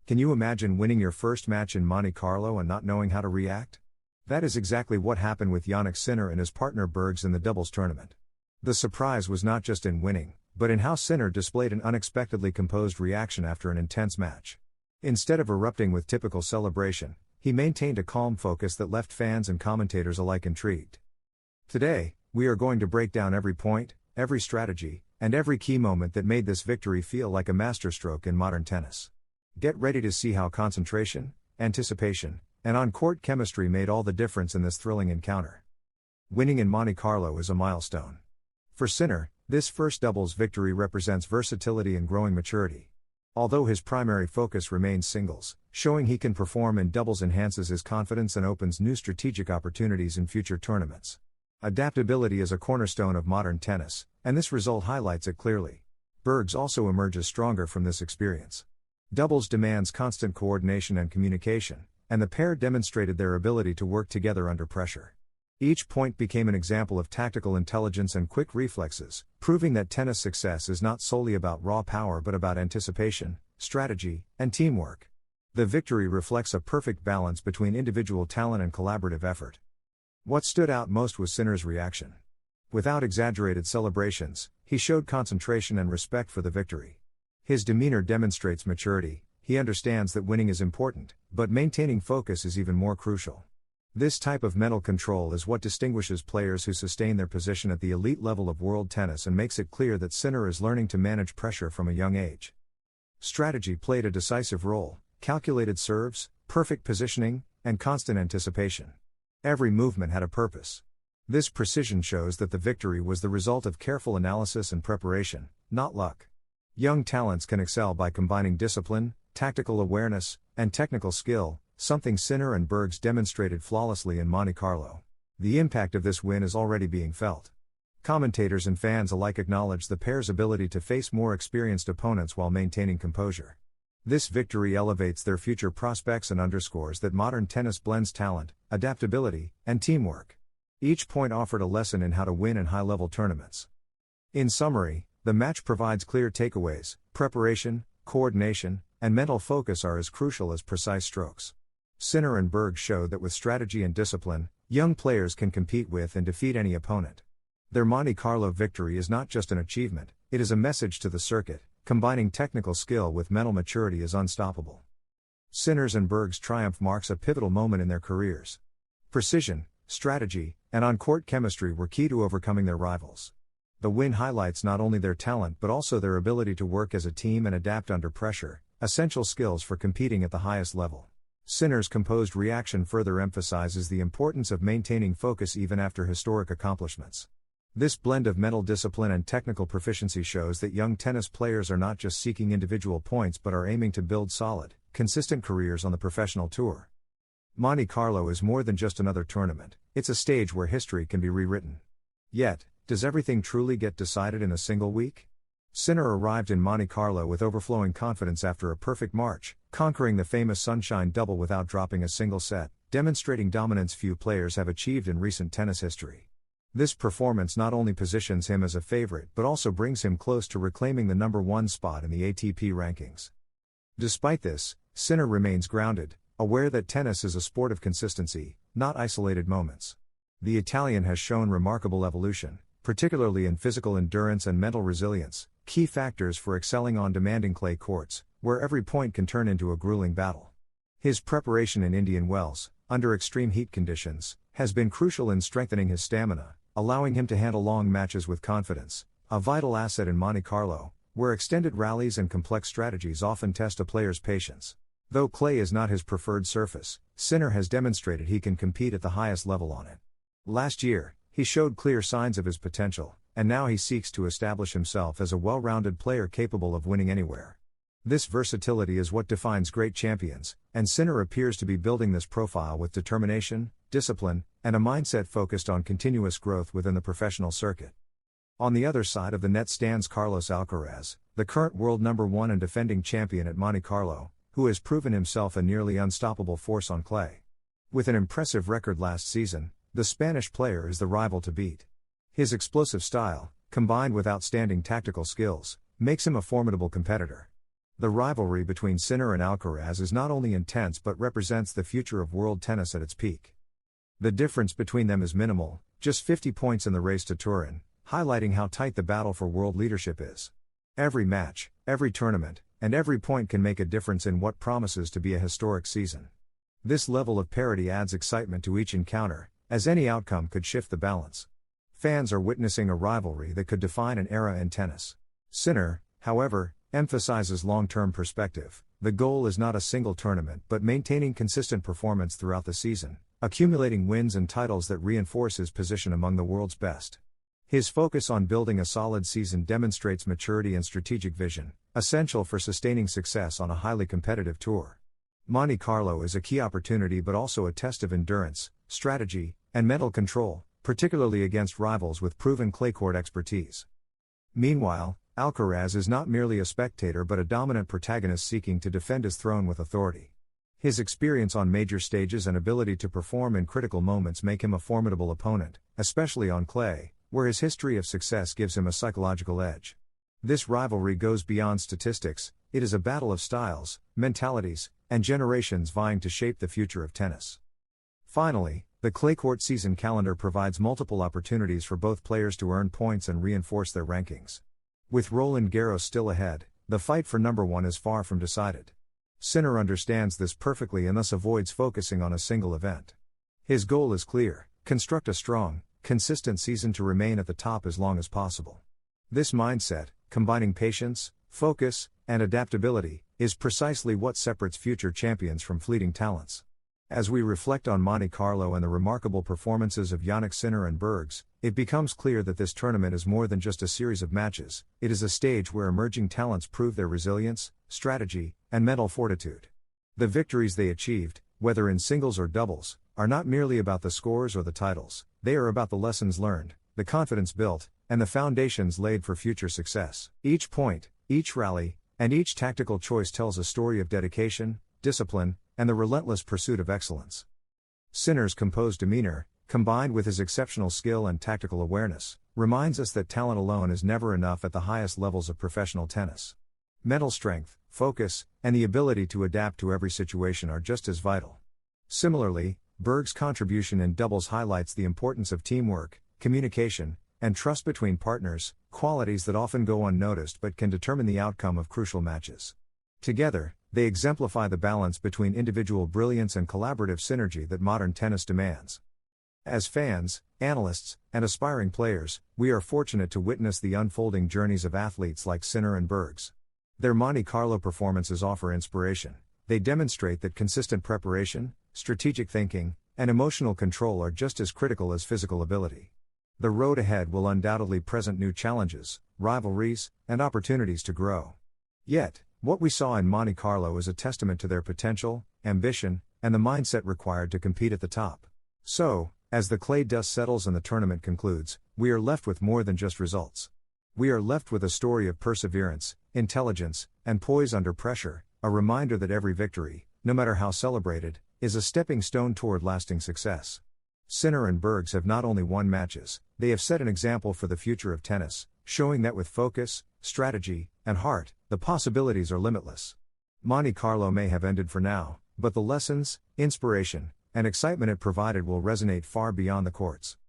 Can you imagine winning your first match in Monte Carlo and not knowing how to react? That is exactly what happened with Jannik Sinner and his partner Bergs in the doubles tournament. The surprise was not just in winning, but in how Sinner displayed an unexpectedly composed reaction after an intense match. Instead of erupting with typical celebration, he maintained a calm focus that left fans and commentators alike intrigued. Today, we are going to break down every point, every strategy, and every key moment that made this victory feel like a masterstroke in modern tennis. Get ready to see how concentration, anticipation, and on-court chemistry made all the difference in this thrilling encounter. Winning in Monte Carlo is a milestone. For Sinner, this first doubles victory represents versatility and growing maturity. Although his primary focus remains singles, showing he can perform in doubles enhances his confidence and opens new strategic opportunities in future tournaments. Adaptability is a cornerstone of modern tennis, and this result highlights it clearly. Bergs also emerges stronger from this experience. Doubles demands constant coordination and communication, and the pair demonstrated their ability to work together under pressure. Each point became an example of tactical intelligence and quick reflexes, proving that tennis success is not solely about raw power but about anticipation, strategy, and teamwork. The victory reflects a perfect balance between individual talent and collaborative effort. What stood out most was Sinner's reaction. Without exaggerated celebrations, he showed concentration and respect for the victory. His demeanor demonstrates maturity. He understands that winning is important, but maintaining focus is even more crucial. This type of mental control is what distinguishes players who sustain their position at the elite level of world tennis and makes it clear that Sinner is learning to manage pressure from a young age. Strategy played a decisive role: calculated serves, perfect positioning, and constant anticipation. Every movement had a purpose. This precision shows that the victory was the result of careful analysis and preparation, not luck. Young talents can excel by combining discipline, tactical awareness, and technical skill, something Sinner and Bergs demonstrated flawlessly in Monte Carlo. The impact of this win is already being felt. Commentators and fans alike acknowledge the pair's ability to face more experienced opponents while maintaining composure. This victory elevates their future prospects and underscores that modern tennis blends talent, adaptability, and teamwork. Each point offered a lesson in how to win in high-level tournaments. In summary, the match provides clear takeaways: preparation, coordination, and mental focus are as crucial as precise strokes. Sinner and Bergs showed that with strategy and discipline, young players can compete with and defeat any opponent. Their Monte Carlo victory is not just an achievement, it is a message to the circuit: combining technical skill with mental maturity is unstoppable. Sinner's and Bergs' triumph marks a pivotal moment in their careers. Precision, strategy, and on-court chemistry were key to overcoming their rivals. The win highlights not only their talent but also their ability to work as a team and adapt under pressure, essential skills for competing at the highest level. Sinner's composed reaction further emphasizes the importance of maintaining focus even after historic accomplishments. This blend of mental discipline and technical proficiency shows that young tennis players are not just seeking individual points but are aiming to build solid, consistent careers on the professional tour. Monte Carlo is more than just another tournament, it's a stage where history can be rewritten. Yet, does everything truly get decided in a single week? Sinner arrived in Monte Carlo with overflowing confidence after a perfect March, conquering the famous Sunshine Double without dropping a single set, demonstrating dominance few players have achieved in recent tennis history. This performance not only positions him as a favorite but also brings him close to reclaiming the #1 spot in the ATP rankings. Despite this, Sinner remains grounded, aware that tennis is a sport of consistency, not isolated moments. The Italian has shown remarkable evolution, particularly in physical endurance and mental resilience, key factors for excelling on demanding clay courts, where every point can turn into a grueling battle. His preparation in Indian Wells, under extreme heat conditions, has been crucial in strengthening his stamina, allowing him to handle long matches with confidence, a vital asset in Monte Carlo, where extended rallies and complex strategies often test a player's patience. Though clay is not his preferred surface, Sinner has demonstrated he can compete at the highest level on it. Last year, he showed clear signs of his potential, and now he seeks to establish himself as a well-rounded player capable of winning anywhere. This versatility is what defines great champions, and Sinner appears to be building this profile with determination, discipline, and a mindset focused on continuous growth within the professional circuit. On the other side of the net stands Carlos Alcaraz, the current world #1 and defending champion at Monte Carlo, who has proven himself a nearly unstoppable force on clay. With an impressive record last season, the Spanish player is the rival to beat. His explosive style, combined with outstanding tactical skills, makes him a formidable competitor. The rivalry between Sinner and Alcaraz is not only intense but represents the future of world tennis at its peak. The difference between them is minimal, just 50 points in the race to Turin, highlighting how tight the battle for world leadership is. Every match, every tournament, and every point can make a difference in what promises to be a historic season. This level of parity adds excitement to each encounter, as any outcome could shift the balance. Fans are witnessing a rivalry that could define an era in tennis. Sinner, however, emphasizes long-term perspective. The goal is not a single tournament but maintaining consistent performance throughout the season, accumulating wins and titles that reinforce his position among the world's best. His focus on building a solid season demonstrates maturity and strategic vision, essential for sustaining success on a highly competitive tour. Monte Carlo is a key opportunity but also a test of endurance, strategy, and mental control, particularly against rivals with proven clay court expertise. Meanwhile, Alcaraz is not merely a spectator but a dominant protagonist seeking to defend his throne with authority. His experience on major stages and ability to perform in critical moments make him a formidable opponent, especially on clay, where his history of success gives him a psychological edge. This rivalry goes beyond statistics, it is a battle of styles, mentalities, and generations vying to shape the future of tennis. Finally, the clay court season calendar provides multiple opportunities for both players to earn points and reinforce their rankings. With Roland Garros still ahead, the fight for number one is far from decided. Sinner understands this perfectly and thus avoids focusing on a single event. His goal is clear: construct a strong, consistent season to remain at the top as long as possible. This mindset, combining patience, focus, and adaptability, is precisely what separates future champions from fleeting talents. As we reflect on Monte Carlo and the remarkable performances of Jannik Sinner and Bergs, it becomes clear that this tournament is more than just a series of matches, it is a stage where emerging talents prove their resilience, strategy, and mental fortitude. The victories they achieved, whether in singles or doubles, are not merely about the scores or the titles, they are about the lessons learned, the confidence built, and the foundations laid for future success. Each point, each rally, and each tactical choice tells a story of dedication, discipline, and the relentless pursuit of excellence. Sinner's composed demeanor, combined with his exceptional skill and tactical awareness, reminds us that talent alone is never enough at the highest levels of professional tennis. Mental strength, focus, and the ability to adapt to every situation are just as vital. Similarly, Berg's contribution in doubles highlights the importance of teamwork, communication, and trust between partners, qualities that often go unnoticed but can determine the outcome of crucial matches. Together, they exemplify the balance between individual brilliance and collaborative synergy that modern tennis demands. As fans, analysts, and aspiring players, we are fortunate to witness the unfolding journeys of athletes like Sinner and Bergs. Their Monte Carlo performances offer inspiration. They demonstrate that consistent preparation, strategic thinking, and emotional control are just as critical as physical ability. The road ahead will undoubtedly present new challenges, rivalries, and opportunities to grow. Yet, what we saw in Monte Carlo is a testament to their potential, ambition, and the mindset required to compete at the top. So, as the clay dust settles and the tournament concludes, we are left with more than just results. We are left with a story of perseverance, intelligence, and poise under pressure, a reminder that every victory, no matter how celebrated, is a stepping stone toward lasting success. Sinner and Bergs have not only won matches, they have set an example for the future of tennis, showing that with focus, strategy, and heart, the possibilities are limitless. Monte Carlo may have ended for now, but the lessons, inspiration, and excitement it provided will resonate far beyond the courts.